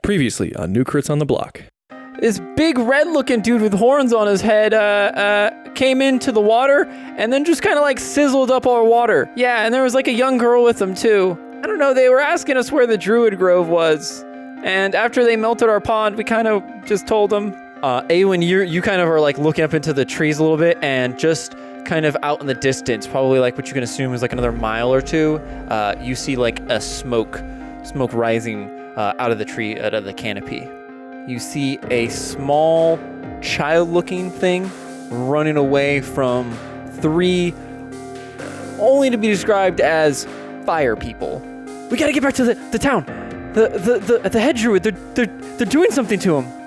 Previously on New Crits on the Block. This big red-looking dude with horns on his head came into the water and then just kind of like sizzled up our water. Yeah, and there was like a young girl with him too. I don't know, they were asking us where the Druid Grove was. And after they melted our pond, we kind of just told them. Aewyn, you kind of are like looking up into the trees a little bit, and just kind of out in the distance, probably like what you can assume is like another mile or two, you see like a smoke rising out of the tree, out of the canopy. You see a small, child-looking thing running away from three, only to be described as fire people. We gotta get back to the town. The head druid. They're doing something to him.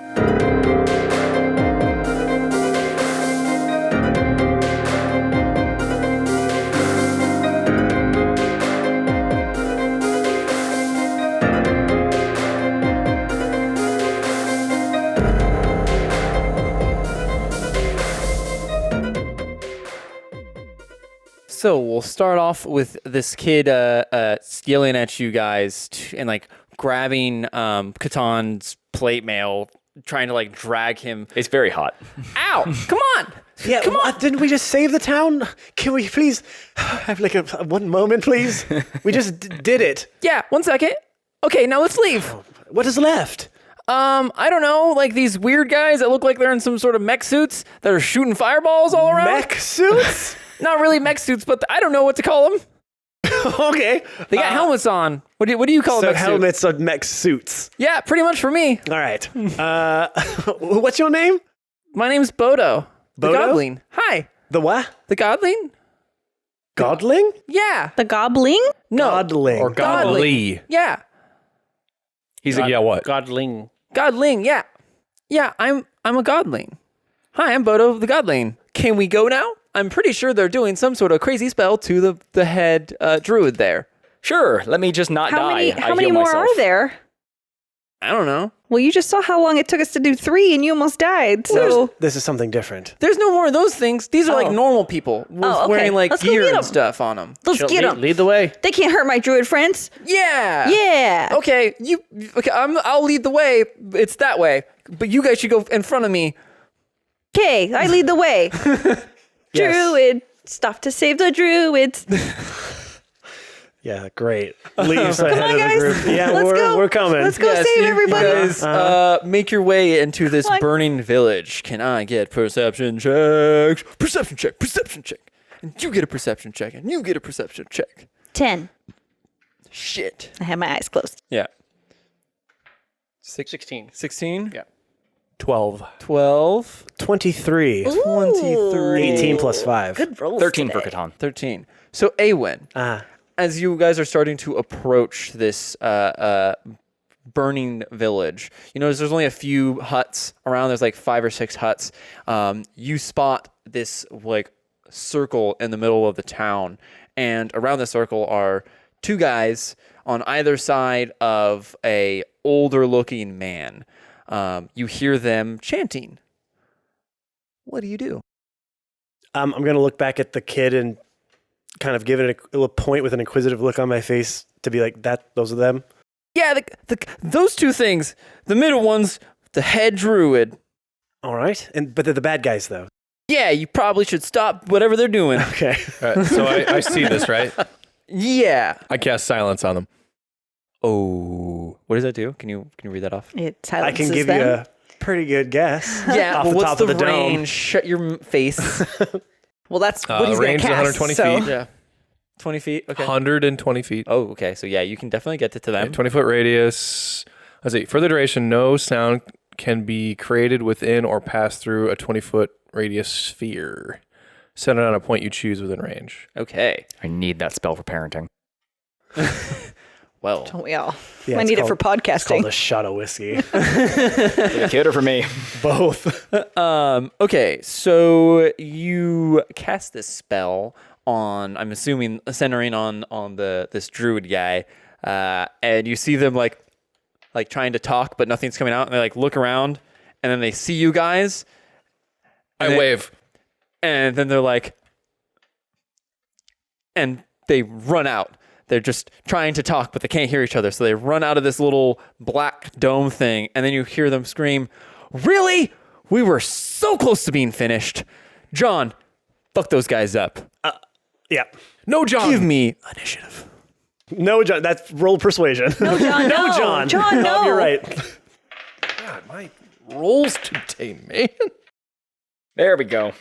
So we'll start off with this kid yelling at you guys and like grabbing Katon's plate mail, trying to like drag him. It's very hot. Ow! Come on! Yeah, come on! Didn't we just save the town? Can we please have like a one moment, please? We just did it. Yeah, 1 second. Okay, now let's leave. What is left? I don't know, like these weird guys that look like they're in some sort of mech suits that are shooting fireballs all around. Mech suits? Not really mech suits, but I don't know what to call them. Okay. They got helmets on. What do you call so mech suits? helmets are mech suits. Yeah, pretty much for me. All right. What's your name? My name's Bodo. The Bodo? Godling. Hi. The what? The Godling? Godling? Yeah. The gobbling? No. Godling. Or Godly. Yeah. He's like, yeah, what? Godling. Godling, yeah. Yeah, I'm a Godling. Hi, I'm Bodo the Godling. Can we go now? I'm pretty sure they're doing some sort of crazy spell to the head druid there. Sure, let me just not die. How many more are there? I don't know. Well, you just saw how long it took us to do 3 and you almost died, so... This is something different. There's no more of those things. These are like normal people with okay. wearing like Let's go gear get 'em. and stuff on them. Let's get them. Lead the way. They can't hurt my druid friends. Yeah. Yeah. Okay, I'll lead the way. It's that way. But you guys should go in front of me. Okay, I lead the way. Yes. Druid. Stop to save the druids. Yeah, great. Leaves ahead on, of the guys. group. Yeah, Let's go. we're coming. Let's go save everybody. You guys make your way into this burning village. Can I get perception checks? Perception check, perception check. And you get a perception check, and you get a perception check. 10. Shit. I have my eyes closed. Yeah. 16. 16? Yeah. 12. 12. 23. 23. 18 plus 5. Good rolls 13 for today. Katon. 13. So, Aewyn, as you guys are starting to approach this burning village, you notice there's only a few huts around. There's like 5 or 6 huts. You spot this like circle in the middle of the town, and around the circle are 2 guys on either side of a older looking man. You hear them chanting. What do you do? I'm going to look back at the kid and kind of give it a point with an inquisitive look on my face to be like, those are them? Yeah, those 2 things. The middle one's the head druid. All right. But they're the bad guys, though. Yeah, you probably should stop whatever they're doing. Okay. All right, so I see this, right? Yeah. I cast silence on them. Oh, what does that do? Can you read that off? It I silences can give them. you a pretty good guess. Yeah, Off but the what's top the of the dome. range? Shut your face. Well, that's what he's going range to is cast. 120 so. feet. Yeah. 20 feet? Okay. 120 feet. Oh, okay. So yeah, you can definitely get to them. 20-foot radius. Let's see. For the duration, no sound can be created within or pass through a 20-foot radius sphere. Set it on a point you choose within range. Okay. I need that spell for parenting. Well. Don't we all? Yeah, I it's need it called- for It's called podcasting. a shot of whiskey. For the kid or for me? Both. Okay, so you cast this spell on, I'm assuming, centering on this druid guy, and you see them like trying to talk, but nothing's coming out, and they like look around, and then they see you guys. I wave. And then they're like, and they run out. They're just trying to talk, but they can't hear each other. So they run out of this little black dome thing, and then you hear them scream, "Really? We were so close to being finished. John, fuck those guys up. Yeah. No, John. Give me initiative." No, John. That's roll persuasion. No, John, no. John. John, no. You're right. God, my rolls today, man. There we go.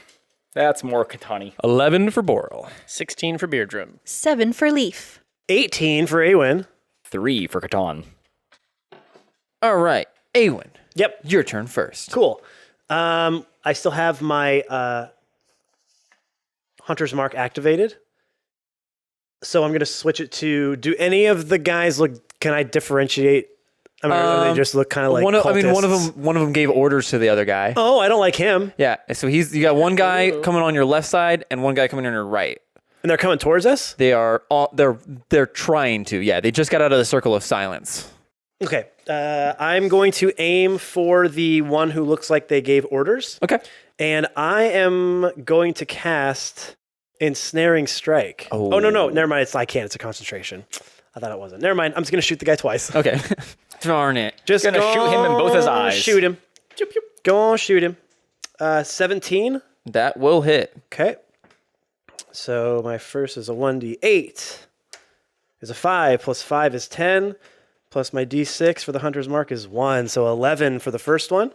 That's more Katani. 11 for Boral. 16 for Baerdram. 7 for Leaf. 18 for Aewyn. 3 for Katon. All right, Aewyn, Yep. your turn first. Cool. I still have my Hunter's Mark activated. So I'm going to switch it to, do any of the guys look, can I differentiate? I mean, or do they just look kind of like one of cultists? one of them gave orders to the other guy. Oh, I don't like him. Yeah, so you got one guy coming on your left side and one guy coming on your right. And they're coming towards us? They are all they're trying to. Yeah, they just got out of the circle of silence. Okay. I'm going to aim for the one who looks like they gave orders. Okay. And I am going to cast Ensnaring Strike. Oh, no. Never mind. I can't. It's a concentration. I thought it wasn't. Never mind. I'm just going to shoot the guy twice. Okay. Darn it. Just Gonna shoot him in both his eyes. Shoot him. Go on, shoot him. 17. That will hit. Okay. So my first is a 1d8. Is a 5 plus 5 is 10. Plus my d6 for the Hunter's Mark is 1. So 11 for the first one.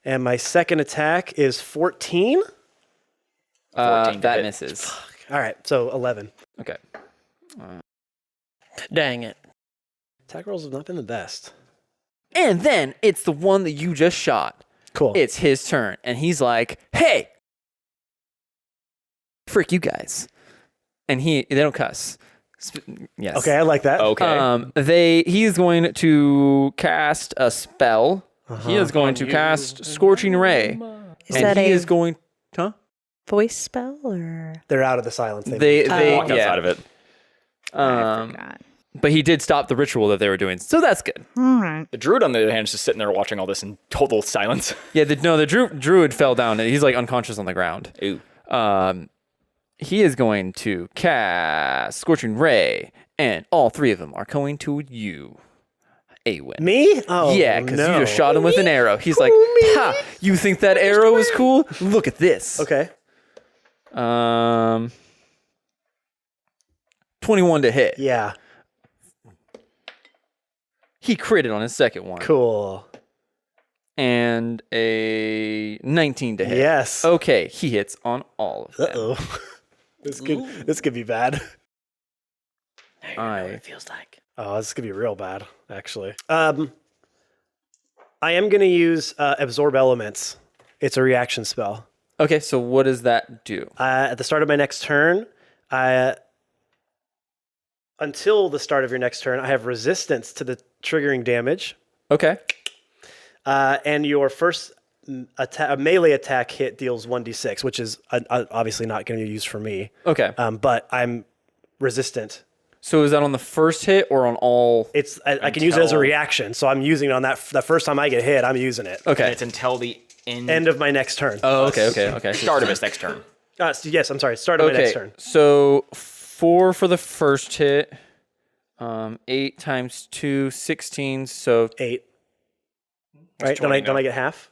And my second attack is 14. 14 to That hit. misses. All right. So 11. Okay. Dang it. Attack rolls have not been the best. And then it's the one that you just shot. Cool. It's his turn, and he's like, "Hey, frick you guys!" And they don't cuss. Yes. Okay, I like that. Okay. He is going to cast a spell. He is going to cast Scorching Ray. Is and that he a is going, huh? voice spell or? They're out of the silence. They Walked outside of it. I forgot. But he did stop the ritual that they were doing, so that's good. All right. The druid, on the other hand, is just sitting there watching all this in total silence. Yeah, the druid fell down, and he's like unconscious on the ground. Ooh. He is going to cast Scorching Ray, and all three of them are going to you, Aewyn. Me? Oh, Yeah, because no. you just shot him with an arrow. He's like, "Ha! You think that arrow is cool? Look at this." Okay. 21 to hit. Yeah. He critted on his second one. Cool. And a 19 to hit. Yes. Okay, he hits on all of them. Uh-oh. This could be bad. It feels like. Oh, this could be real bad, actually. I am going to use Absorb Elements. It's a reaction spell. Okay, so what does that do? At the start of my next turn, until the start of your next turn, I have resistance to the triggering damage. Okay. And your first melee attack hit deals 1d6, which is obviously not going to be used for me. Okay. But I'm resistant. So is that on the first hit or on all? It's I can use it as a reaction, so I'm using it on that. The first time I get hit, I'm using it. Okay. And it's until the End of my next turn. Oh, okay. start of his next turn. Yes, I'm sorry. Start of my next turn. So 4 for the first hit. 8 times 2, 16. So 8. Right? 20 Don't I now. get half?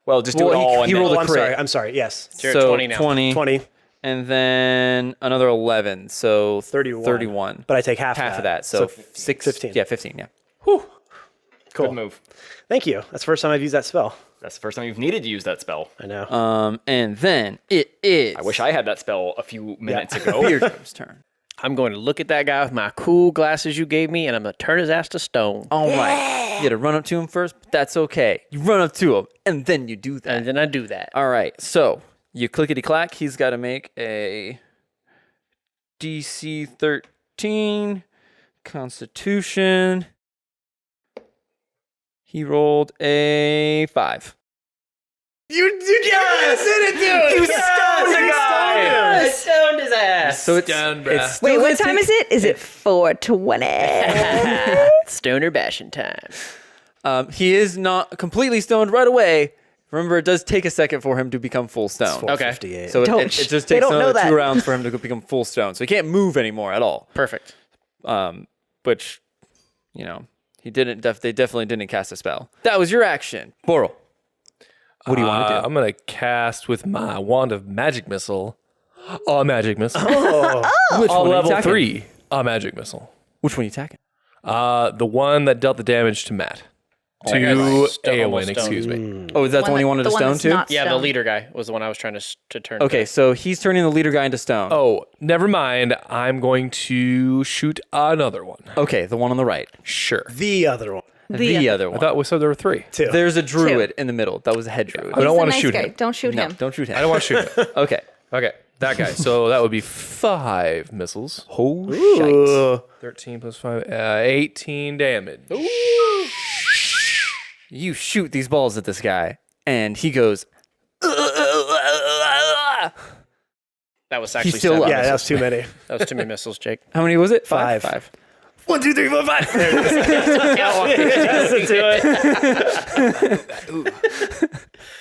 Well, just do Well, it all. he and rolled then- a crit. I'm sorry. Yes. So you're at 20 now. 20, 20. and then another 11. So 31. 31. But I take half Half of that. So 15. Yeah, 15. Yeah. Cool. Good move. Thank you. That's the first time I've used that spell. That's the first time you've needed to use that spell. I know. And then it is. I wish I had that spell a few minutes ago. Baerdram's turn. I'm going to look at that guy with my cool glasses you gave me, and I'm going to turn his ass to stone. All right. You got to run up to him first, but that's okay. You run up to him, and then you do that. And then I do that. All right. So you clickety clack. He's got to make a DC 13 Constitution. He rolled a 5. You did it, dude! You stoned the guy! I stoned his ass. So it's done, bruh. it's Wait, still what gonna time is it? Is it 4:20? Stoner bashing time. He is not completely stoned right away. Remember, it does take a second for him to become full It's stone. 458. So Don't- it just they takes don't know another 2 that. rounds for him to become full stone. So he can't move anymore at all. Perfect. Which, he didn't. They definitely didn't cast a spell. That was your action, Boral. What do you want to do? I'm gonna cast with my wand of magic missile. A magic missile. Which On one are you level attacking? 3. A magic missile. Which one are you attacking? The one that dealt the damage to Matt. To guy's Aewyn, almost excuse stoned. me. Oh, is that the one you wanted to stone that's to? not Yeah, the stone. leader guy was the one I was trying to turn. Okay, so he's turning the leader guy into stone. Oh, never mind. I'm going to shoot another one. Okay, the one on the right. Sure. The other one. The other I one. thought we said there were 3. 2. There's a druid in the middle. That was a head druid. I don't He's want the to nice shoot guy. him. Don't shoot No, him. don't shoot him. I don't want to shoot him. Okay. Okay, that guy. So that would be 5 missiles. Oh, shite. 13 plus 5, 18 damage. You shoot these balls at this guy, and he goes. That was actually still 7 up. Yeah, missiles. that was too many. That was too many missiles, Jake. How many was it? 5. 5. 1, 2, 3, 4, 5.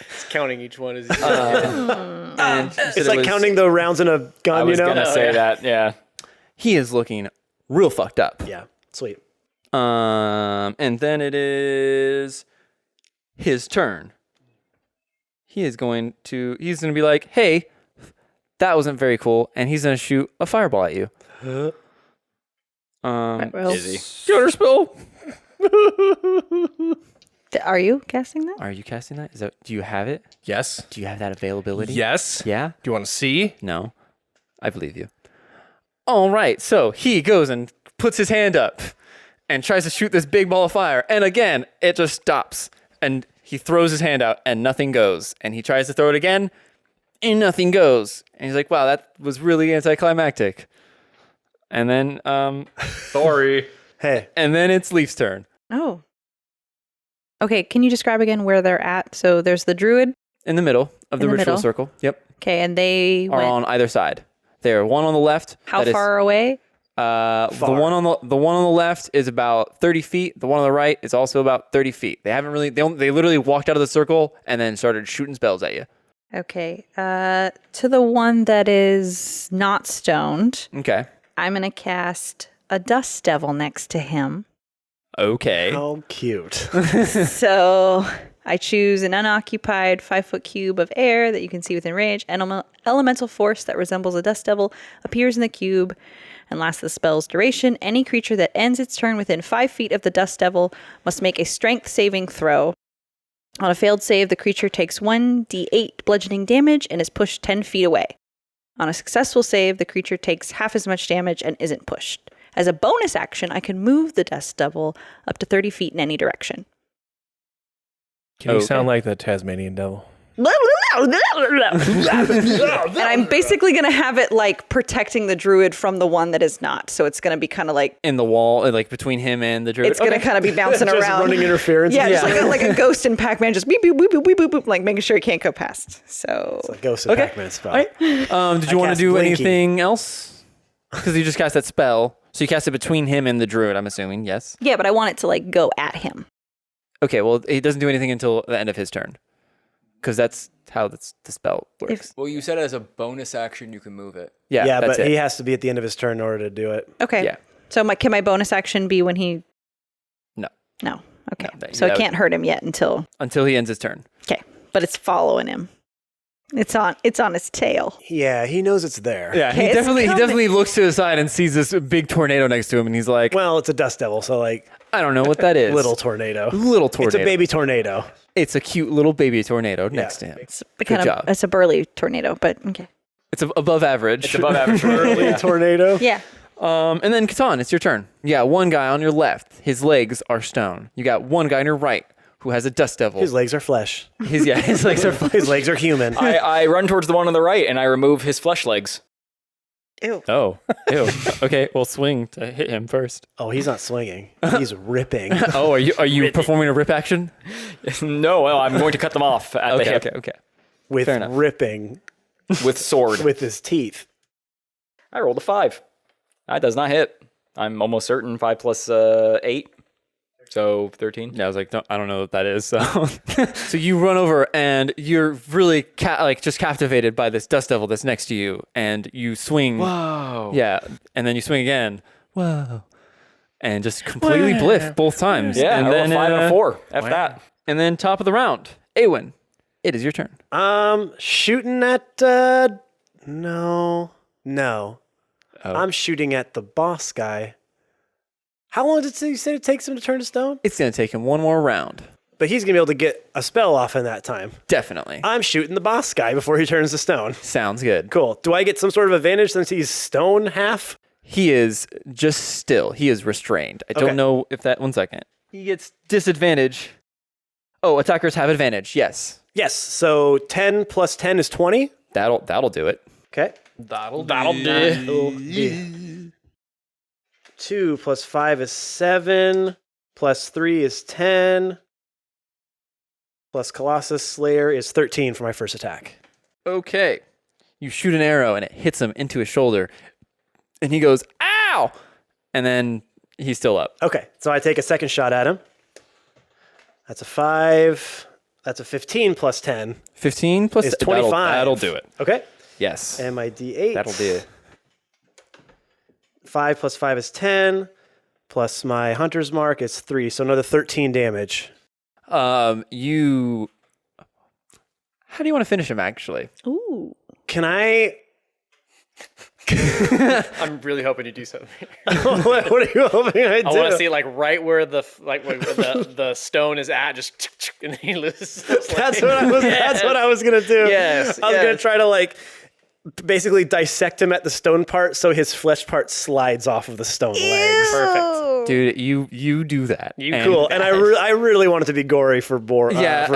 It's counting each one as. And you said It's it like was- counting the rounds in a gun, I was you know? gonna say that. Yeah. He is looking real fucked up. Yeah, sweet. And then it is his turn. He's going to be like, hey, that wasn't very cool. And he's going to shoot a fireball at you. Counter spell. Are you casting that? Are you casting that? Do you have it? Yes. Do you have that availability? Yes. Yeah? Do you want to see? No. I believe you. All right. So he goes and puts his hand up and tries to shoot this big ball of fire. And again, it just stops. And he throws his hand out and nothing goes. And he tries to throw it again and nothing goes. And he's like, wow, that was really anticlimactic. And then Sorry. Hey, and then it's Leaf's turn. Oh. Okay, can you describe again where they're at? So there's the druid. In the middle of the In the ritual middle? circle. Yep. Okay, and they Are went on either side. They're one on the left. how that is- far away? The one on the left is about 30 feet. The one on the right is also about 30 feet. They haven't really. They literally walked out of the circle and then started shooting spells at you. Okay. To the one that is not stoned, Okay. I'm gonna cast a dust devil next to him. Okay. how cute. So I choose an unoccupied 5-foot cube of air that you can see within range. Elemental force that resembles a dust devil appears in the cube and lasts the spell's duration. Any creature that ends its turn within 5 feet of the dust devil must make a strength saving throw. On a failed save, the creature takes 1d8 bludgeoning damage and is pushed 10 feet away. On a successful save, the creature takes half as much damage and isn't pushed. As a bonus action, I can move the dust devil up to 30 feet in any direction. Can you Okay. sound like the Tasmanian devil? And I'm basically going to have it like protecting the druid from the one that is not. So it's going to be kind of like, In the wall, like between him and the druid. it's going to kind of be bouncing Just around. running interference. Yeah, just Yeah. like a ghost in Pac-Man, just beep, beep, beep, beep, beep, beep, beep, like making sure he can't go past. So It's like Ghost of Okay. Pac-Man spell. All right. Did I you want to cast do Blinky. anything else? Because you just cast that spell. So you cast it between him and the druid, I'm assuming. Yes. yeah, but I want it to like go at him. Okay. Well, he doesn't do anything until the end of his turn. Because that's how the spell works. Well, you said as a bonus action you can move it. Yeah. Yeah, that's but it. he has to be at the end of his turn in order to do it. Okay. Yeah. So can my bonus action be when he? No. No. Okay. No, that- So that it can't hurt him yet until. Until he ends his turn. Okay, but it's following him. It's on his tail. Yeah, he knows it's there. Yeah, Okay, he it's definitely coming. looks to the side and sees this big tornado next to him, and he's like, Well, it's a dust devil, so like I don't know what that is. little tornado. Little tornado. It's a baby tornado. It's a cute little baby tornado next to him. It's kind job. of it's a burly tornado, but okay. It's above average. It's above average. Early tornado. Yeah. And then Katon, it's your turn. You got one guy on your left. His legs are stone. You got one guy on your right who has a dust devil. His legs are flesh. His legs are His legs are human. I run towards the one on the right and I remove his flesh legs. Ew. Oh, ew. Okay, well, swing to hit him first. Oh, he's not swinging. He's ripping. Oh, are you performing a rip action? No, well, I'm going to cut them off at the hip Okay. With Fair enough. ripping with sword. with his teeth. I rolled a 5. That does not hit. I'm almost certain 5 plus 8. So 13. Yeah, I was like, I don't know what that is. So, so you run over and you're really just captivated by this dust devil that's next to you, and you swing. Whoa. Yeah, and then you swing again. Whoa. And just completely bliff both times. Yeah, and I then rolled 5 and a 4. F that. And then top of the round, Aewyn, it is your turn. Shooting at no. I'm shooting at the boss guy. How long did you say it takes him to turn to stone? It's gonna take him one more round. But he's gonna be able to get a spell off in that time. Definitely. I'm shooting the boss guy before he turns to stone. Sounds good. Cool. Do I get some sort of advantage since he's stone half? He is just still. He is restrained. I don't know if that. 1 second. He gets disadvantage. Oh, attackers have advantage. Yes. Yes. So 10 plus 10 is 20. That'll do it. Okay. That'll 2 plus 5 is 7. Plus 3 is 10. Plus Colossus Slayer is 13 for my first attack. Okay. You shoot an arrow and it hits him into his shoulder. And he goes, ow! And then he's still up. Okay. So I take a second shot at him. That's a 5. That's a 15 plus 10. 15 plus Is 25. That'll do it. Okay. Yes. And my D8. That'll do it. 5 plus 5 is 10. Plus my hunter's mark is 3. So another 13 damage. You... How do you want to finish him, actually? Ooh. Can I... I'm really hoping you do something. what are you hoping I do? I want to see like right where the the stone is at, just and then he loses. That's what I was. That's what I was gonna do. Yes, I was gonna try to like basically dissect him at the stone part, so his flesh part slides off of the stone legs. Perfect. Dude, you do that. Cool. And I really want it to be gory for Baerdram.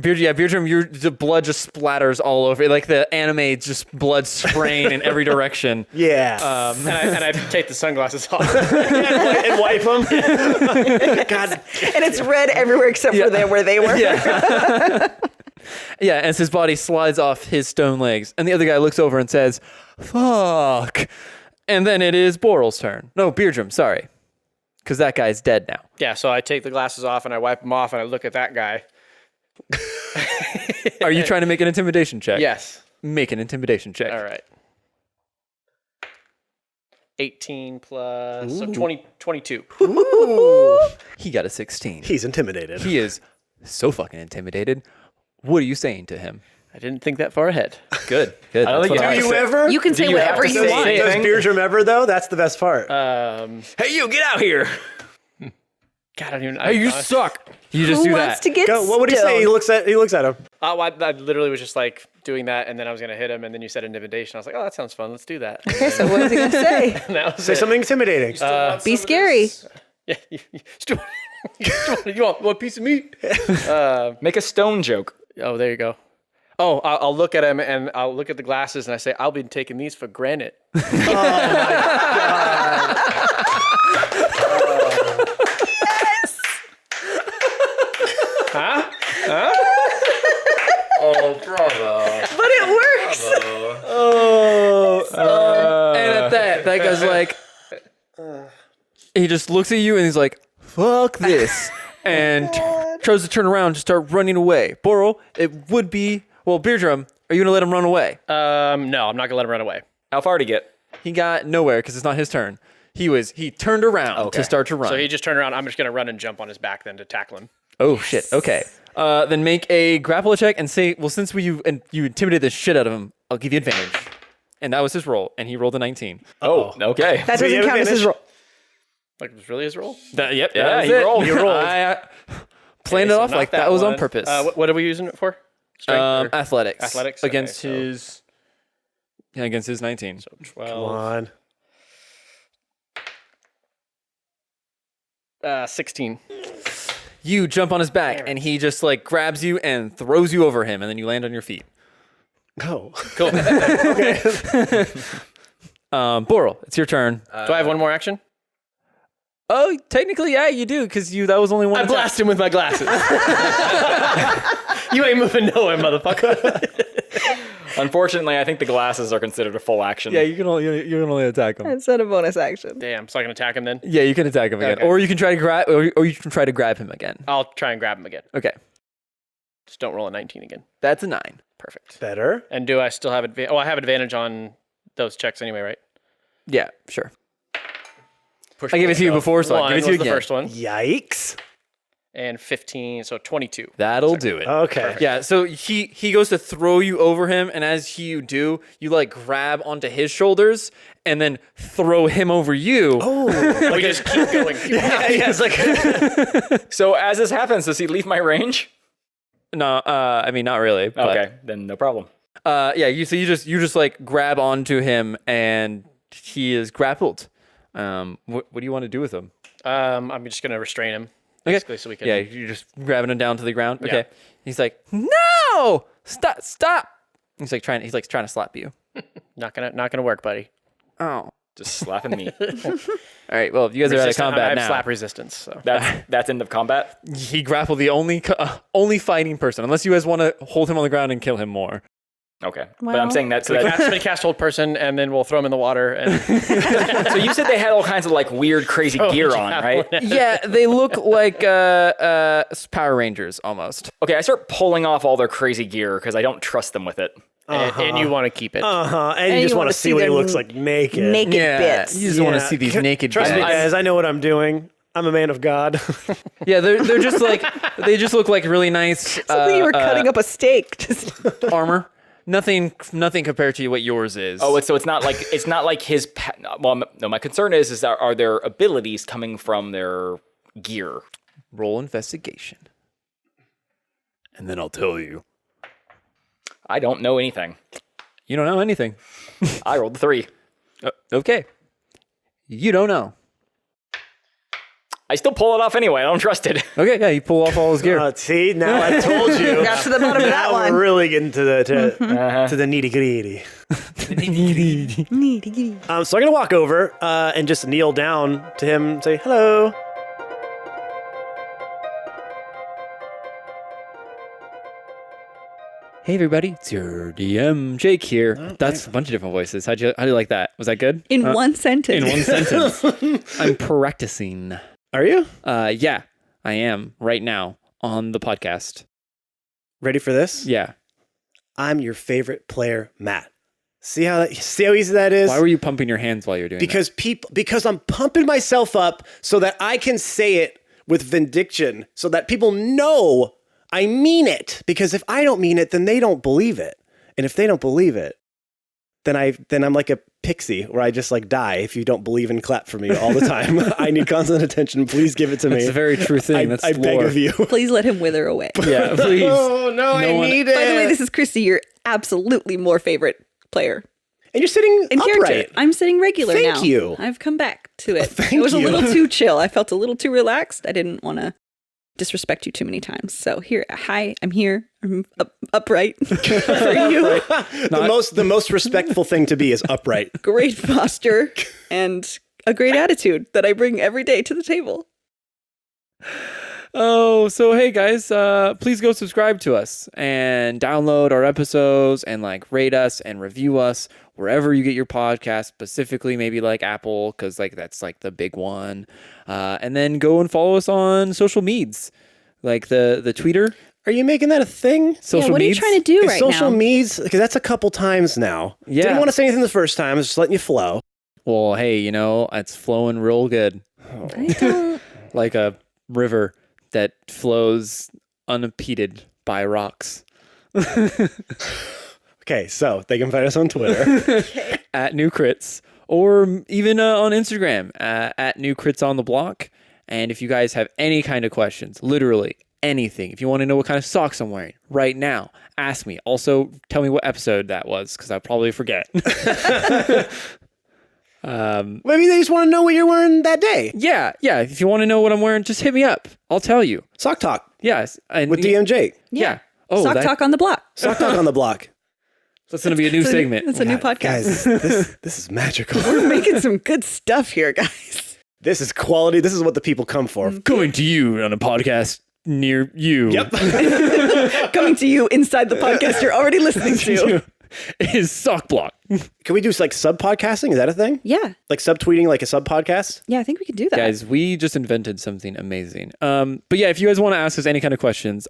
Baerdram, the blood just splatters all over. Like the anime, just blood spraying in every direction. Yeah. And I take the sunglasses off. and wipe them. God. And it's red everywhere except for there where they were. Yeah. Yeah, as his body slides off his stone legs. And the other guy looks over and says, fuck. And then it is Boral's turn. No, Baerdram, sorry. Because that guy's dead now. Yeah, so I take the glasses off and I wipe them off and I look at that guy. Are you trying to make an intimidation check? Yes. Make an intimidation check. All right. 18 plus so 22. He got a 16. He's intimidated. He is so fucking intimidated. What are you saying to him? I didn't think that far ahead. Good. Good. I don't think Do you ever? You can say whatever you want. Does Baerdram ever though? That's the best part. Hey, you get out here. God, I don't even. Hey, you suck. You just Who do wants that. to get Go. What would he say? stoned? He looks at him. I literally was just like doing that, and then I was gonna hit him, and then you said intimidation. I was like, oh, that sounds fun. Let's do that. Okay, so what is he going to say? And that was Say it. something intimidating. Be scary. Yeah, you want one piece of meat? Make a stone joke. Oh, there you go. Oh, I'll look at him and I'll look at the glasses and I say, I'll be taking these for granted. Huh? Oh, bravo. But it works. And at that guy's like, he just looks at you and he's like, fuck this. And tries to turn around and start running away. Boral, it would be, Baerdram, are you going to let him run away? No, I'm not gonna let him run away. How far to get? He got nowhere because it's not his turn. He turned around to start to run. So he just turned around. I'm just gonna run and jump on his back then to tackle him. Oh shit. Okay. Then make a grapple check and say, well, since you intimidated the shit out of him, I'll give you advantage. And that was his roll, and he rolled a 19. Oh, okay. That doesn't count as his roll. Like, it was really his roll? Yep. Yeah, he rolled. He rolled. I planned it so off not like that was on one. purpose. What are we using it for? Strength or- Athletics. Athletics? Okay, against so- his. Yeah, against his 19. So Come 12. on. 16. You jump on his back, and he just like grabs you and throws you over him, and then you land on your feet. Go. Cool. Boral, it's your turn. Do I have one more action? Oh, technically, yeah, you do, because that was only one. I attack. blast him with my glasses. You ain't moving nowhere, motherfucker. Unfortunately, I think the glasses are considered a full action. Yeah, you can only attack him. It's not a bonus action. Damn, so I can attack him then? Yeah, you can attack him again, Okay. or you can try to grab, or you can try to grab him again. I'll try and grab him again. Okay, Just don't roll a 19 again. that's a 9. Perfect. Better. And do I still have advantage? Oh, I have advantage on those checks anyway, right? Yeah, sure. Push I gave it to you before, so I'll one give it to you was again. the first one. Yikes. And 15, so 22. That'll do it. Okay. Yeah, so he goes to throw you over him, and as you do, you like grab onto his shoulders and then throw him over you. Oh, We just keep going. it's like So as this happens, does he leave my range? No, I mean not really. But, Okay, then no problem. Yeah, you just like grab onto him, and he is grappled. What do you want to do with him? I'm just going to restrain him. Okay. Basically, so we can. Yeah, you're just grabbing him down to the ground. Okay. Yeah. He's like, no, stop. He's like trying to slap you. Not gonna work, buddy. Oh. Just slapping me. All right. Well, if you guys are out of combat I have now, slap resistance. So That's end of combat. he grappled the only fighting person. Unless you guys want to hold him on the ground and kill him more. Okay, but Well- I'm saying that. So, somebody cast hold person, and then we'll throw him in the water. And so you said they had all kinds of like weird, crazy gear on, right? Yeah, they look like Power Rangers almost. Okay, I start pulling off all their crazy gear because I don't trust them with it. and you want to keep it. and you just want to see what he looks like naked. Naked bits. You just want to see these naked Trust me, bits. guys. I know what I'm doing. I'm a man of God. Yeah, they're just like they just look like really nice Something you were cutting up a steak. Just armor. Nothing compared to what yours is. Oh, it's not like his. Well, no. My concern is that are there abilities coming from their gear? Roll investigation, and then I'll tell you. I don't know anything. You don't know anything. I rolled 3. Okay. You don't know. I still pull it off anyway. I don't trust it. Okay, yeah, you pull off all his gear. See, now I told you. got to the bottom of that Now one. we're really getting to the to the nitty gritty. So I'm gonna walk over and just kneel down to him and say hello. Hey everybody, it's your DM Jake here. That's a bunch of different voices. How do you like that? Was that good? in one sentence. In one sentence. I'm practicing. Are you Yeah, I am right now on the podcast. ready for this? Yeah. I'm your favorite player, Matt. See how easy that is? Why were you pumping your hands while you're doing Because I'm pumping myself up so that I can say it with vindication, so that people know I mean it. Because if I don't mean it, then they don't believe it. And if they don't believe it, then I'm like a pixie where I just like die if you don't believe and clap for me all the time. I need constant attention. Please give it to me. That's a very true thing. I beg of you. Please let him wither away. Yeah, please. Oh no, I need it. By the way, this is Christy, your absolutely more favorite player. And you're sitting In upright. character. I'm sitting regular now. Thank you. I've come back to it. Thank it was you. a little too chill. I felt a little too relaxed. I didn't want to disrespect you too many times. So here, hi, I'm here. I'm upright for you. The most respectful thing to be is upright. Great posture and a great attitude that I bring every day to the table. Oh, so hey guys, please go subscribe to us and download our episodes and like rate us and review us wherever you get your podcast, specifically maybe like Apple, because like that's like the big one. And then go and follow us on social medias, like the Twitter. Are you making that a thing? Social Yeah, what are you medias. trying to do Is right social now? medias, because that's a couple times now. Yeah. Didn't want to say anything the first time. I was just letting you flow. Well, hey, you know, it's flowing real good, I don't. like a river that flows unimpeded by rocks. Okay, so they can find us on Twitter. At New Crits, or even on Instagram at New Crits on the Block. And if you guys have any kind of questions, literally anything, if you want to know what kind of socks I'm wearing right now, ask me. Also, tell me what episode that was, because I'll probably forget. Maybe they just want to know what you're wearing that day. Yeah. If you want to know what I'm wearing, just hit me up. I'll tell you. Sock Talk Yes. And with DM Jake. Yeah. Oh, Sock Talk on the block. Sock Talk on the block. That's going to be a new segment. It's a new podcast. Guys, this is magical. We're making some good stuff here, guys. This is quality. This is what the people come for. Coming to you on a podcast near you. Yep. Coming to you inside the podcast you're already listening to. is sock block. Can we do like sub podcasting? Is that a thing? Yeah. Like subtweeting like a sub podcast? Yeah, I think we could do that. Guys, we just invented something amazing. But yeah, if you guys want to ask us any kind of questions,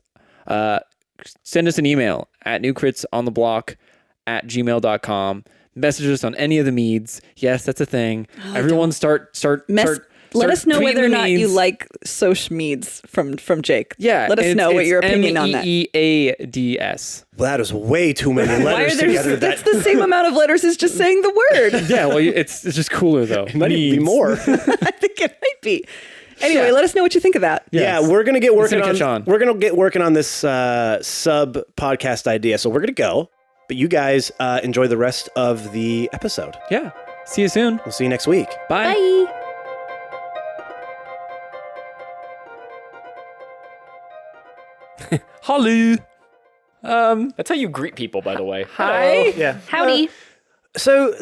send us an email at newcritsontheblock@gmail.com. Message us on any of the meads. Yes, that's a thing. Everyone start Let us know tweeting whether or the not you meads. like Soch Meads from Jake. Yeah. Let us know what your opinion on that. MEEADS. Well, that is way too many Why letters are there? together. That's the same amount of letters as just saying the word. Yeah, well, it's just cooler though. It might even be more. I think it might be. Anyway, let us know what you think of that. Yes. Yeah, we're gonna get working gonna catch on. We're gonna get working on this sub podcast idea. So we're gonna go, but you guys enjoy the rest of the episode. Yeah. See you soon. We'll see you next week. Bye. Bye. Hello. That's how you greet people, by the way. Hi. Yeah. Howdy. So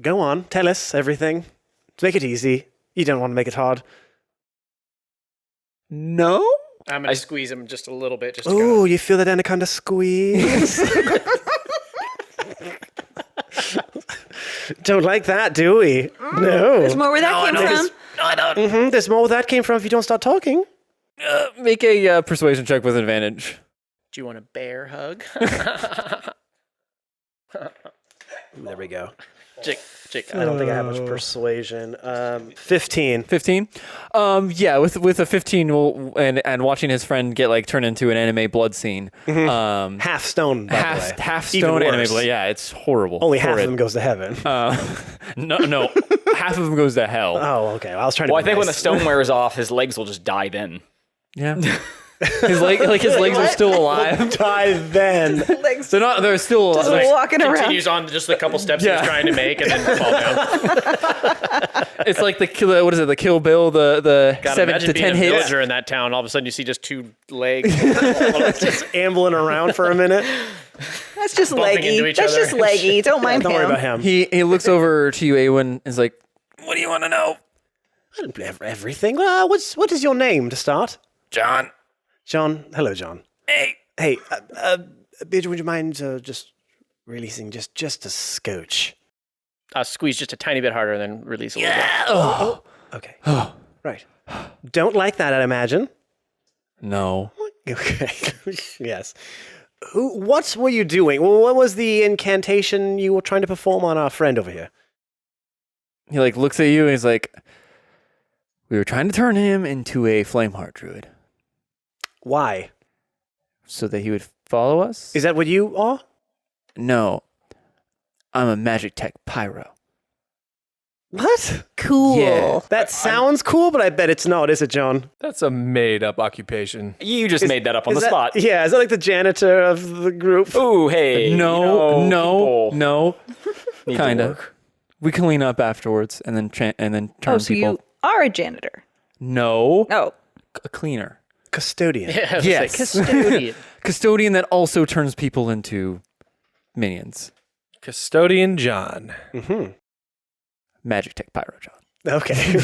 go on. Tell us everything. Make it easy. You don't want to make it hard. No. I'm gonna squeeze him just a little bit. Just to Oh, you feel that anaconda squeeze? Don't like that, do we? No. There's more where that came from. There's more where that came from if you don't start talking. Make a persuasion check with advantage. Do you want a bear hug? There we go. Jake, I don't think I have much persuasion. 15. 15. Yeah, with a 15, and watching his friend get like turned into an anime blood scene. Half stone, by the way. Half Even stone anime worse. blood. Yeah, it's horrible. Only half Horrid. of them goes to heaven. No, half of them goes to hell. Oh, okay. Well, I was trying to. Well, I be think when the nice. stone wears off, his legs will just die then. Yeah. His legs are still alive. die then. They're still Just alive. walking around. continues on just the couple steps he Yeah. was trying to make, and then fall down. It's like the Kill Bill, the God, 7 imagine to being 10 a hits. villager in that town. All of a sudden, you see just two legs. Just ambling around for a minute. That's just Bumping leggy. into each That's other. just leggy. Don't mind Don't him. worry about him. He looks over to you, Aewyn, and is like, "What do you want to know?" I didn't play everything. What is your name to start? John. John. Hello, John. Hey. Hey, Beardrum, would you mind just releasing just a scotch? Squeeze just a tiny bit harder, and then release a little bit. Oh. Okay. Right. Don't like that, I imagine. No. Okay. Yes. What were you doing? What was the incantation you were trying to perform on our friend over here? He like looks at you and he's like, "We were trying to turn him into a Flameheart druid Why? so that he would follow us." Is that what you are? No. I'm a magic tech pyro. What? Cool. Yeah. That sounds cool, but I bet it's not, is it, John? That's a made-up occupation. You just made that up on Is the that- spot. Yeah, is that like the janitor of the group? Ooh, hey. No, you know, people no. need to Kind of. work. We clean up afterwards and then turn Oh, so people. you are a janitor. No. Oh. A cleaner. Custodian. Yeah, I was Yes. like, custodian. Custodian that also turns people into minions. Custodian John. Magic tech pyro, John. Okay.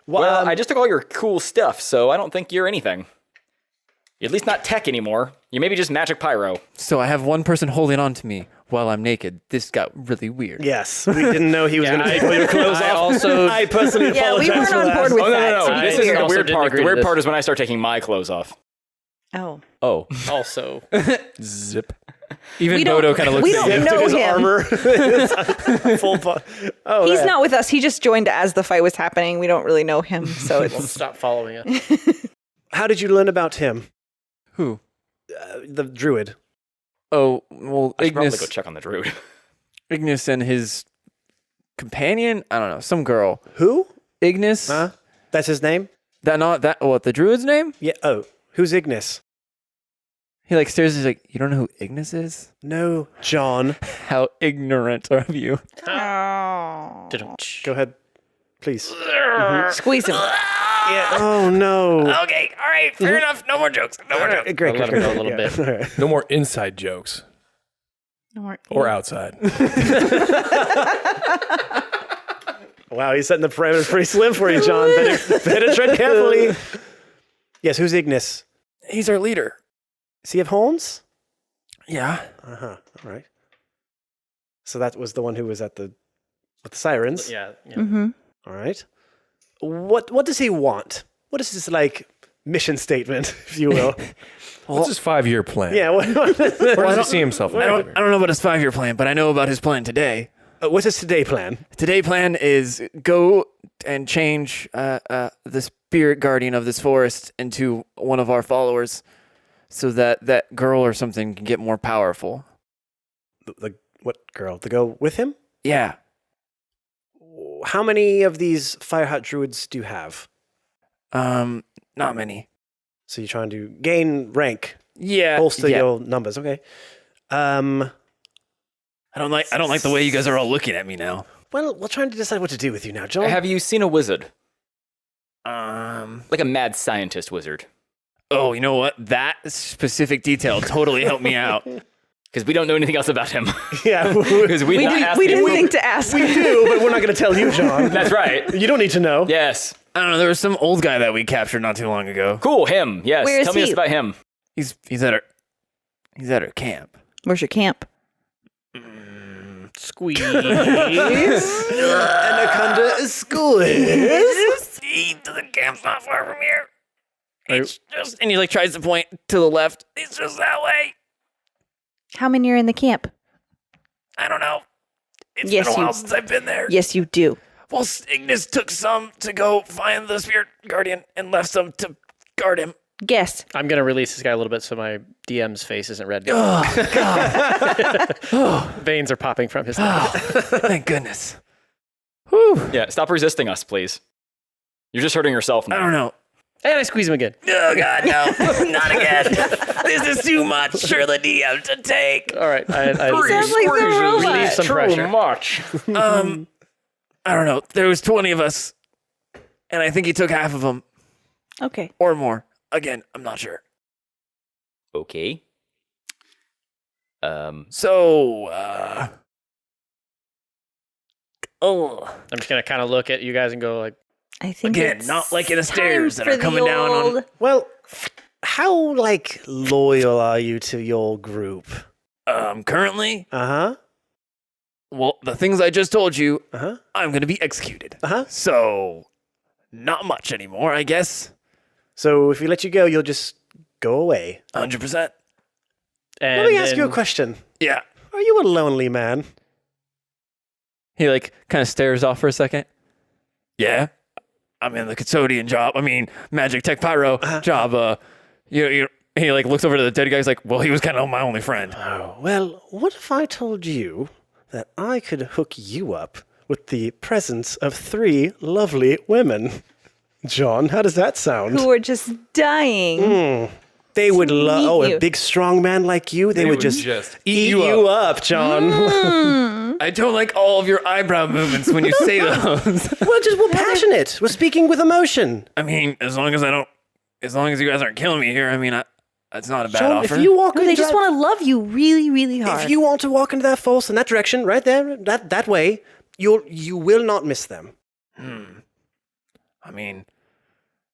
Well, I just took all your cool stuff, so I don't think you're anything. You're at least not tech anymore. You're maybe just magic pyro. So I have one person holding on to me while I'm naked. This got really weird. Yes, we didn't know he was going to take all your clothes I off. also I personally Yeah, we apologize weren't for on that. board with Oh, that. no. to be This clear. isn't the also weird didn't part. agree The to weird this. part is when I start taking my clothes off. Oh. Oh. Also, Zip. Even We don't- Bodo kind of looks we at don't you. know Took his him. armor. Full oh, He's that. not with us. He just joined as the fight was happening. We don't really know him, so won't it's stop following it. How did you learn about him? Who? The druid. Oh, well, I should probably Ignis. go check on the druid. Ignis and his companion, I don't know, some girl. Who? Ignis? Huh? That's his name? What, the druid's name? Yeah. Oh, who's Ignis? He like stares, he's like, "You don't know who Ignis is? No, John. How ignorant of you." oh. Go ahead, please. Squeeze him. Yeah. Oh no. Okay, all right, fair enough. No more jokes. No more jokes. Great. I'll let him go a little bit. All right. No more inside jokes. Or outside. Wow, he's setting the parameters pretty slim for you, John. Better tread carefully. Yes, who's Ignis? He's our leader. Does he have horns? Yeah. All right. So that was the one who was with the sirens. Yeah. All right. What does he want? What is his mission statement, if you will? What's his 5-year plan? Yeah. Where does he see himself? I don't know about his 5-year plan, but I know about his plan today. What's his today plan? Today plan is go and change the spirit guardian of this forest into one of our followers so that girl or something can get more powerful. What girl? To go with him? Yeah. How many of these Fireheart druids do you have? Not many. So you're trying to gain rank, Yeah. bolster your numbers. Okay. I don't like the way you guys are all looking at me now. Well, we're trying to decide what to do with you now, John. Have you seen a wizard? Um. Like a mad scientist wizard? Oh, you know what? That specific detail totally helped me out. Because we don't know anything else about him. Yeah, Because We didn't think to ask. we do, but we're not going to tell you, John. That's right. You don't need to know. Yes. I don't know. There was some old guy that we captured not too long ago. Cool. Him. Yes. Where is Tell me he? about him. He's at our camp. Where's your camp? Squeeze. Anaconda is school. See, the camp's not far from here. It's just, and he tries to point to the left. It's just that way. How many are in the camp? I don't know. It's Yes, been a you- while since I've been there. Yes, you do. Well, Ignis took some to go find the spirit guardian and left some to guard him. Guess. I'm gonna release this guy a little bit so my DM's face isn't red. Oh, God. Veins are popping from his neck. Thank goodness. Yeah. Stop resisting us, please. You're just hurting yourself now. I don't know. And I squeeze him again. Oh, God, no. Not again. This is too much for the DM to take. All right. I Sounds like the robot. relieve some pressure. much. I don't know. There was 20 of us, and I think he took half of them Okay. or more. Again, I'm not sure. Okay. So, I'm just gonna kind of look at you guys and go like, I think again, it's not liking the time stairs that for are the coming down on. old- Well, how loyal are you to your group? Currently, Uh-huh. well, the things I just told you, Uh-huh. I'm going to be executed. Uh-huh. So, not much anymore, I guess. So if we let you go, you'll just go away. 100%. and Let me ask you a then- question. Yeah. Are you a lonely man? He kind of stares off for a second. Yeah. I'm in the custodian job. I mean, magic tech pyro job. He looks over to the dead guy. He's like, well, he was kind of my only friend. Oh, well, what if I told you that I could hook you up with the presence of 3 lovely women? John, how does that sound? Who are just dying. They would love, meet a you. big strong man like you, they would just eat you up, John. I don't like all of your eyebrow movements when you say those. We're passionate. We're speaking with emotion. I mean, as long as you guys aren't killing me here, I mean, that's not a bad John, offer. if you walk Or they into just that- want to love you really, really hard. if you want to walk into that false in that direction, right there, that way, you will not miss them. I mean,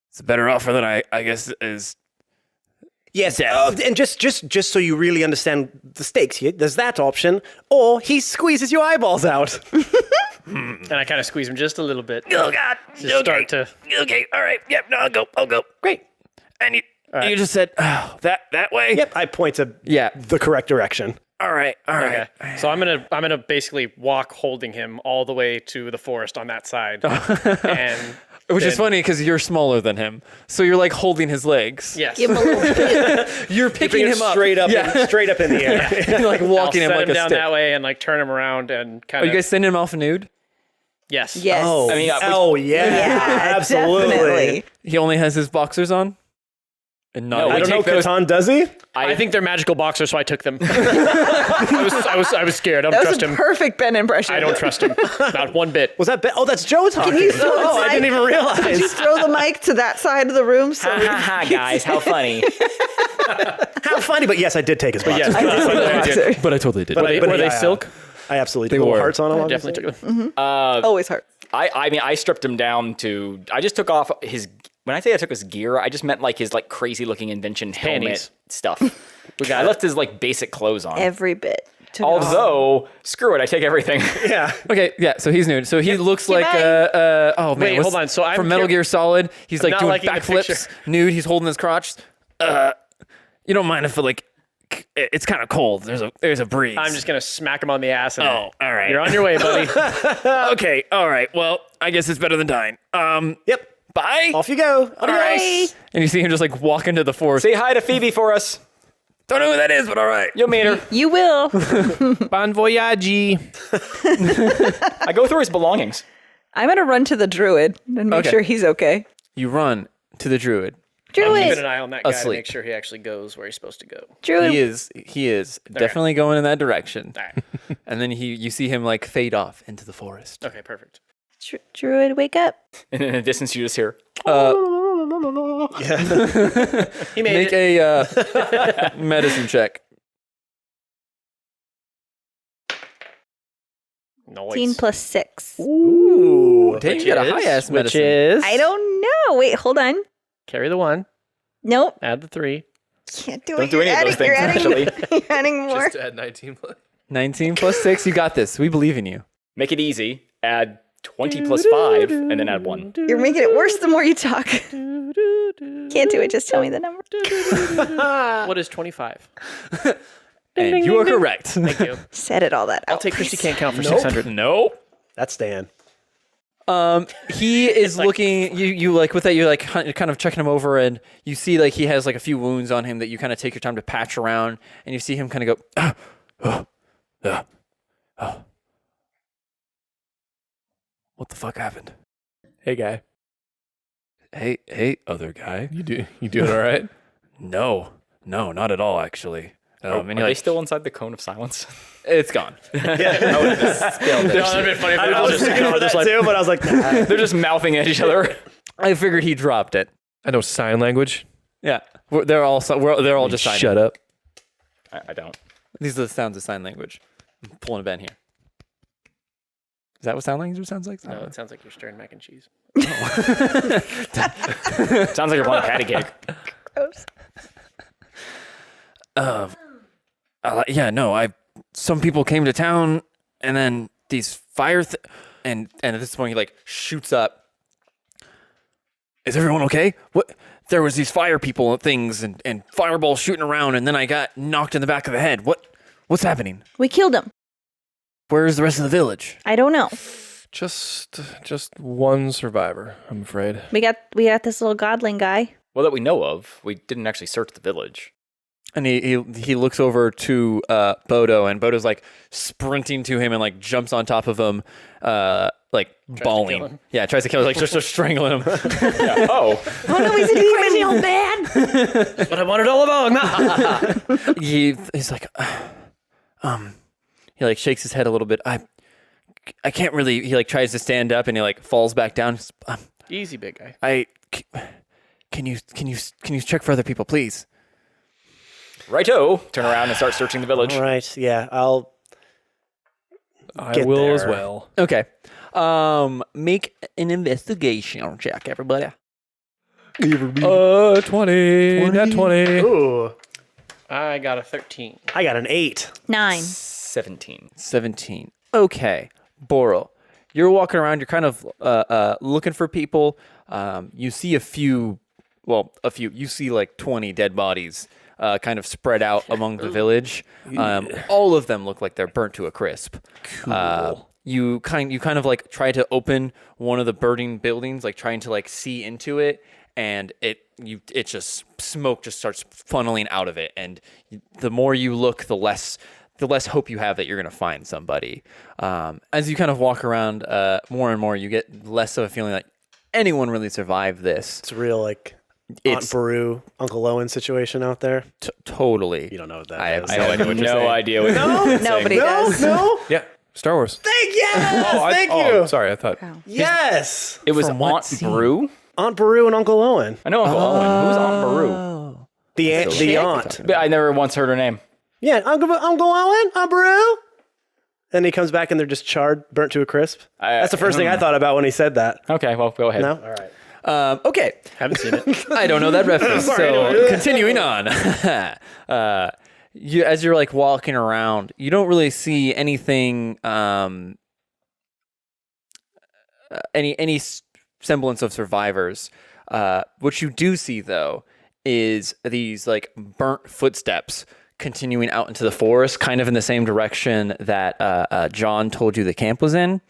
it's a better offer than I guess is. Yes, and just so you really understand the stakes here, there's that option, or he squeezes your eyeballs out. And I kind of squeeze him just a little bit. Oh God! Just start to. Okay, all right. Yep. No, I'll go. Great. And you right. just said that way. Yep, I point to Yeah. the correct direction. All right. Okay. So I'm gonna basically walk holding him all the way to the forest on that side, and Which is then- funny because you're smaller than him. So you're holding his legs. yes, Give him a little You're picking him up. straight up, Yeah. straight up in the air. You're I'll walking him set like him a down stick. that way and turn him around and kind Are of. you guys sending him off nude? Yes. Yes. Oh, I mean, absolutely. Definitely. He only has his boxers on? And not No, I we don't know, take those- Katon, does he? I think they're magical boxers, so I took them. I was scared. I don't That was trust a him. perfect Ben impression. I don't trust him. Not one bit. Was that? Oh, that's Joe talking. you throw the Oh, I didn't mic? even Did you realize. throw the mic to that side of the room? So Ha ha ha, guys, how funny. How funny, but yes, I did take his boxes. Yes, I did but the I did. boxer. But I totally did. Were they, But were they yeah, silk? I absolutely They did. Little were. hearts on them. I obviously. definitely took them. Always hard. I mean, I stripped him down to. I just took off When I say I took his gear, I just meant like his like crazy looking invention helmet Panties. stuff. I left his like basic clothes on. Every bit. Although, screw it, I take everything. Yeah. Okay, yeah. So he's nude. So he looks like oh man. Wait, hold on. So I'm from Metal Gear Solid. He's I'm like not doing liking the backflips, picture. nude. He's holding his crotch. You don't mind if like it's kind of cold. There's a breeze. I'm just gonna smack him on the ass. And all right. You're on your way, buddy. Okay, all right. Well, I guess it's better than dying. Yep. Bye. Off you go. All right. And you see him just like walk into the forest. Say hi to Phoebe for us. Don't know who that is, but all right. You'll meet her. You will. Bon voyage. I go through his belongings. I'm going to run to the druid and make Okay. sure he's okay. You run to the druid. Keeping an Druid. eye on that guy to Asleep. make sure he actually goes where he's supposed to go. Druid. He is definitely going in that direction. All right. And then you see him like fade off into the forest. Okay, perfect. Druid, wake up. And in the distance, you just hear. He made Make it. a medicine check. 18 plus 6. Ooh. Dang, you got a high-ass Which medicine. is? I don't know. Wait, hold on. Carry the 1. Nope. Add the 3. Can't do Don't it. do any of those You're things, adding, actually. you're adding more. Just add 19 plus. 19 plus 6. You got this. We believe in you. Make it easy. Add 20 plus 5, and then add 1. You're making it worse the more you talk. Can't do it. Just tell me the number. What is 25? And you are correct. Thank you. Said it all that out. I'll take Christy please. can't count for 600. Nope. That's Dan. He is looking. You like with that. You're like kind of checking him over, and you see like he has like a few wounds on him that you kind of take your time to patch around, and you see him kind of go. What the fuck happened? Hey, guy. Hey, other guy. You doing all right? No, not at all. Actually, Are and they you're like, still inside the cone of silence? it's gone. That'd been funny. I was just thinking that too, but I was like, nah. They're just mouthing at each other. I figured he dropped it. I know sign language. Yeah, they're all just signing. Shut up. I don't. These are the sounds of sign language. I'm pulling a Ben here. Is that what sign language sounds like? No, it sounds like you're stirring mac and cheese. Sounds like you're playing patty cake. Gross. Some people came to town, and then these and at this point he like shoots up. Is everyone okay? What? There was these fire people and things and fireballs shooting around, and then I got knocked in the back of the head. What's happening? We killed him. Where's the rest of the village? I don't know. Just one survivor, I'm afraid. We got this little godling guy. Well, that we know of. We didn't actually search the village. And he looks over to Bodo, and Bodo's like sprinting to him and like jumps on top of him, like bawling. kill him. Yeah, tries to kill him, like just strangling him. Yeah. Oh. Oh no, he's a crazy old man. But I wanted all along. He's like, he like shakes his head a little bit. I can't really. He like tries to stand up and he like falls back down. Easy, big guy. Can you check for other people, please? Righto. Turn around and start searching the village. All right. Yeah, I Get will there. as well. Okay. Make an investigation check, everybody. 20. Not 20. Ooh. I got a 13. I got an 8. 9. 17. 17. Okay. Boral, you're walking around. You're kind of looking for people. You see a few. You see like 20 dead bodies kind of spread out among the village. All of them look like they're burnt to a crisp. Cool. You kind of like try to open one of the burning buildings, like trying to like see into it, and it just smoke just starts funneling out of it. And the more you look, the less hope you have that you're going to find somebody. As you kind of walk around more and more, you get less of a feeling that anyone really survived this. It's a real like Aunt Beru, Uncle Owen situation out there. Totally. You don't know what that I have is. no idea what you're saying. No idea what you're Nobody does. No. Yeah. Star Wars. Thank you. Oh, sorry. I thought. Yes. It was From what Aunt scene? Brew. Aunt Beru and Uncle Owen. I know Uncle Owen. Who's Aunt Brew? The aunt. But I never once heard her name. Yeah, Uncle Owen, Aunt Beru. And he comes back and they're just charred, burnt to a crisp. That's the first thing I thought about when he said that. Okay, well, go ahead. No? All right. Okay. Haven't seen it. I don't know that reference. So continuing on. As you're like walking around, you don't really see anything, any semblance of survivors. What you do see though is these like burnt footsteps continuing out into the forest, kind of in the same direction that John told you the camp was in.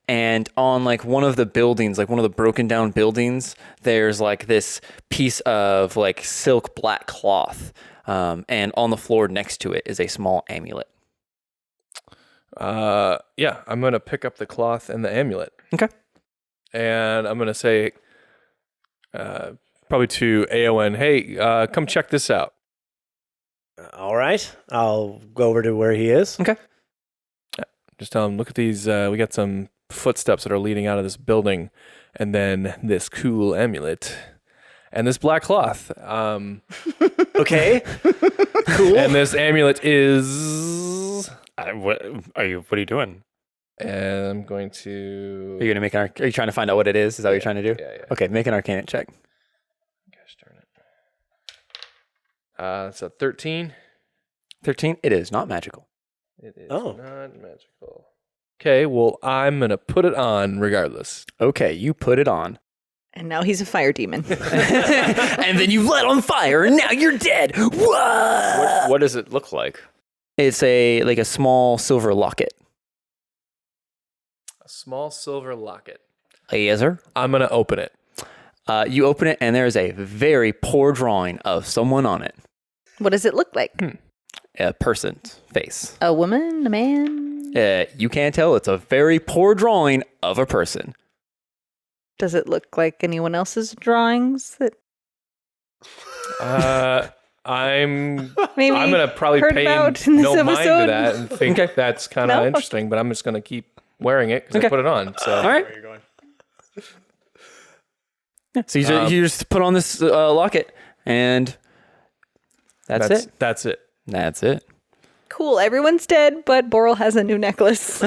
And on like one of the buildings, like one of the broken down buildings, there's like this piece of like silk black cloth. And on the floor next to it is a small amulet. Yeah, I'm going to pick up the cloth and the amulet. Okay. And I'm going to say, probably to Aewyn, hey, come check this out. All right. I'll go over to where he is. Okay. Just tell him, look at these, we got some footsteps that are leading out of this building, and then this cool amulet, and this black cloth. Okay. Cool. And this amulet is... What are you doing? And I'm going to... Are you gonna make are you trying to find out what it is? Is that what you're trying to do? Yeah. Okay, make an Arcana check. Gosh darn it. It's a 13. 13. It is not magical. It is Oh. not magical. Okay, well, I'm going to put it on regardless. Okay, you put it on. And now he's a fire demon. And then you lit on fire, and now you're dead. What? What does it look like? It's a small silver locket. A small silver locket. Yes, sir. I'm going to open it. You open it, and there's a very poor drawing of someone on it. What does it look like? A person's face. A woman? A man? You can't tell. It's a very poor drawing of a person. Does it look like anyone else's drawings? That I'm maybe going to probably heard pay about in this no mind to episode? that and think Okay. that's kind of No? interesting, but I'm just going to keep wearing it because Okay. I put it on. So. All right. So you just put on this locket, and that's it. That's it. That's it. Cool. Everyone's dead, but Boral has a new necklace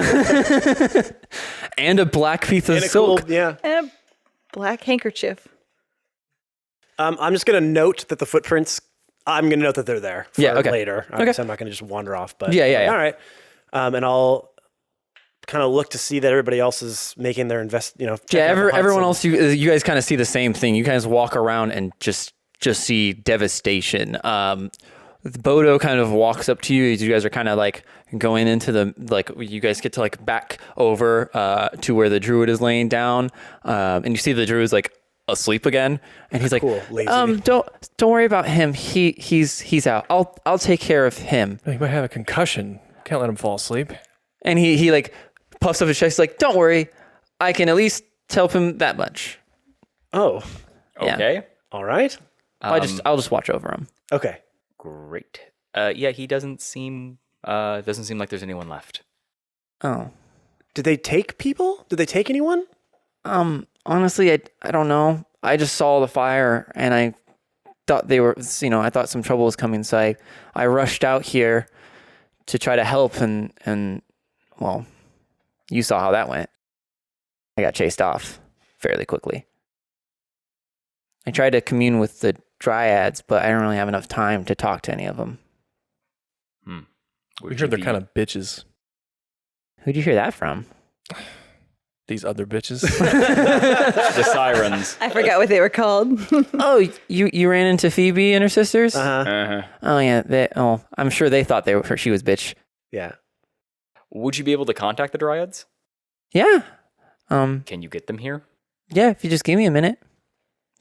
And a black piece of And a silk. cool, yeah. and a black handkerchief. I'm just going to note that the footprints, I'm going to note that they're there for Yeah, okay. later. Okay. So I'm not going to just wander off. But Yeah. All right. And I'll kind of look to see that everybody else is making their checking out the huts Everyone and- else, you guys kind of see the same thing. You guys walk around and just see devastation. Bodo kind of walks up to you as you guys are kind of like going into you guys get to like back over to where the druid is laying down, and you see the druid's like asleep again, and he's like, Cool, lazy. don't worry about him. He's out. I'll take care of him. He might have a concussion. Can't let him fall asleep. And he like puffs up his chest, like, don't worry, I can at least help him that much. Oh, Yeah. Okay. all right. I'll just watch over him. Okay. Great. Yeah, he doesn't seem like there's anyone left. Oh. Did they take people? Did they take anyone? Honestly, I don't know. I just saw the fire and I thought they were, I thought some trouble was coming. So I rushed out here to try to help and well, you saw how that went. I got chased off fairly quickly. I tried to commune with the dryads, but I don't really have enough time to talk to any of them. We heard they're kind of bitches. Who'd you hear that from? These other bitches. the sirens. I forgot what they were called. Oh, you ran into Phoebe and her sisters? Uh-huh. Oh yeah, I'm sure they thought she was bitch. Yeah. Would you be able to contact the dryads? Yeah. Can you get them here? Yeah, if you just give me a minute.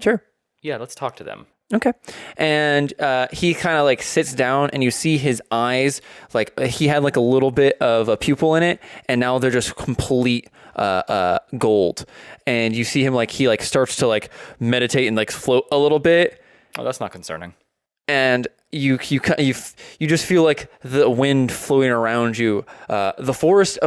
Sure. Yeah, let's talk to them. Okay. And he kind of like sits down and you see his eyes, like he had like a little bit of a pupil in it and now they're just complete gold. And you see him like he like starts to like meditate and like float a little bit. Oh, that's not concerning. And you just feel like the wind flowing around you. The forest,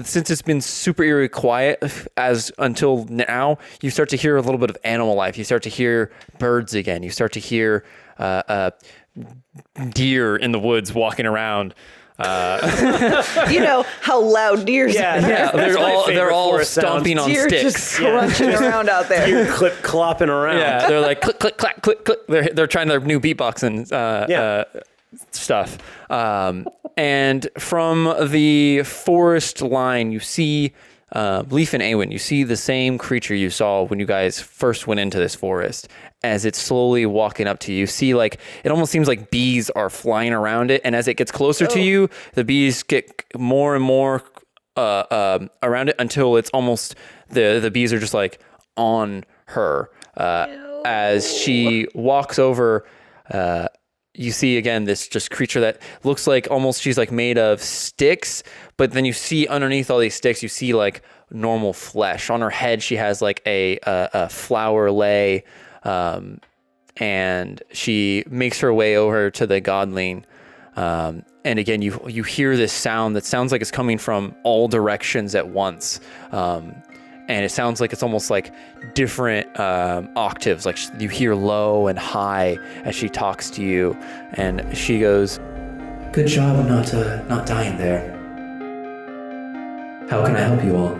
since it's been super eerie quiet as until now, you start to hear a little bit of animal life. You start to hear birds again. You start to hear deer in the woods walking around. You know how loud deers Yeah, are. that's they're my all favorite stomping forest sound. on Deer sticks. just crunching around out there. Deer clip clopping around. Yeah, they're like click, click, clack, click, click. They're trying their new beatboxing stuff. And from the forest line, you see Leaf and Aewyn. You see the same creature you saw when you guys first went into this forest. As it's slowly walking up to you, see like it almost seems like bees are flying around it. And as it gets closer to you, the bees get more and more around it until it's almost the bees are just like on her. As she walks over, you see again this just creature that looks like almost she's like made of sticks, but then you see underneath all these sticks, you see like normal flesh. On her head, she has like a flower lay, and she makes her way over to the godling. And again, you hear this sound that sounds like it's coming from all directions at once. And it sounds like it's almost like different octaves. Like you hear low and high as she talks to you, and she goes, Good job not dying there. How can I help you all?